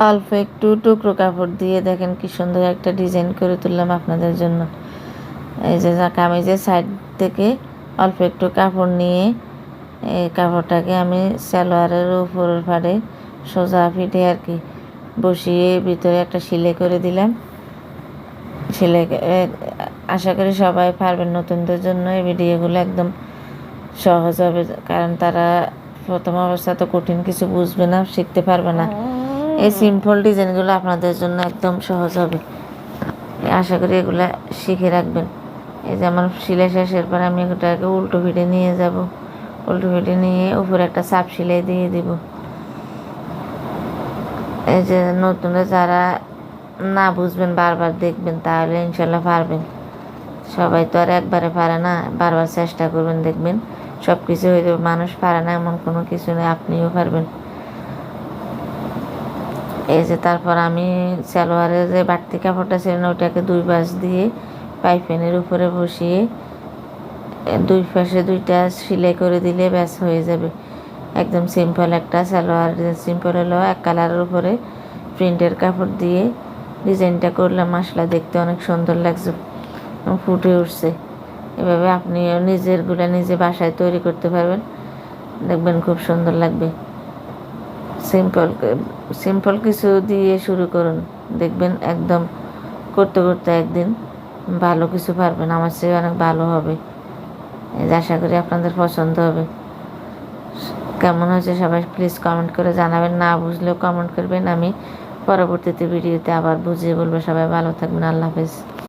অল্প একটু টুকরো কাপড় দিয়ে দেখেন কি সুন্দর একটা ডিজাইন করে তুললাম আপনাদের জন্য। এই যে কামিজের সাইড থেকে অল্প একটু কাপড় নিয়ে এই কাপড়টাকে আমি সালোয়ারের উপরের পাড়ে সোজা ফিটে আর কি বসিয়ে ভিতরে একটা সেলাই করে দিলাম। সেলাই আশা করি সবাই পারবেন। নতুনদের জন্য এই ভিডিওগুলো একদম সহজ হবে, কারণ তারা প্রথম অবস্থা তো কঠিন কিছু বুঝবে না, শিখতে পারবে না। এই সিম্পল ডিজাইনগুলো আপনাদের জন্য একদম সহজ হবে। আশা করি এগুলো শিখে রাখবেন। এই যে আমার সেলাই শেষের পর আমি ওটাকে উল্টো ফিটে নিয়ে যাব। উল্টো ফিটে নিয়ে উপরে একটা চাপ সেলাই দিয়ে দিব। এই যে নতুনরা যারা না বুঝবেন বারবার দেখবেন, তাহলে ইনশাল্লাহ পারবেন। সবাই তো আর একবারে পারে না, বারবার চেষ্টা করবেন, দেখবেন সব কিছু হয়ে যাবে। মানুষ পারে না এমন কোনো কিছু নেই, আপনিও পারবেন। এই যে তারপর আমি সালোয়ারের যে বাড়তি কাপড়টা ছিল না, ওটাকে দুই পাশ দিয়ে পাইপিনের উপরে বসিয়ে দুই পাশে দুইটা সেলাই করে দিলে ব্যাস হয়ে যাবে। একদম সিম্পল একটা সালোয়ার। সিম্পল হলো এক কালারের উপরে প্রিন্টের কাপড় দিয়ে ডিজাইনটা করলাম। মশলা দেখতে অনেক সুন্দর লাগছে, ফুটে উঠছে। এভাবে আপনিও নিজেরগুলো নিজে বাসায় তৈরি করতে পারবেন, দেখবেন খুব সুন্দর লাগবে। সিম্পল কিছু দিয়ে শুরু করুন, দেখবেন একদম করতে করতে একদিন ভালো কিছু পারবেন, আমার চেয়ে অনেক ভালো হবে। আশা করি আপনাদের পছন্দ হবে। কেমন হয়েছে সবাই প্লিজ কমেন্ট করে জানাবেন। না বুঝলেও কমেন্ট করবেন, আমি পরবর্তীতে ভিডিওতে আবার বুঝিয়ে বলবো। সবাই ভালো থাকবেন, আল্লাহ হাফেজ।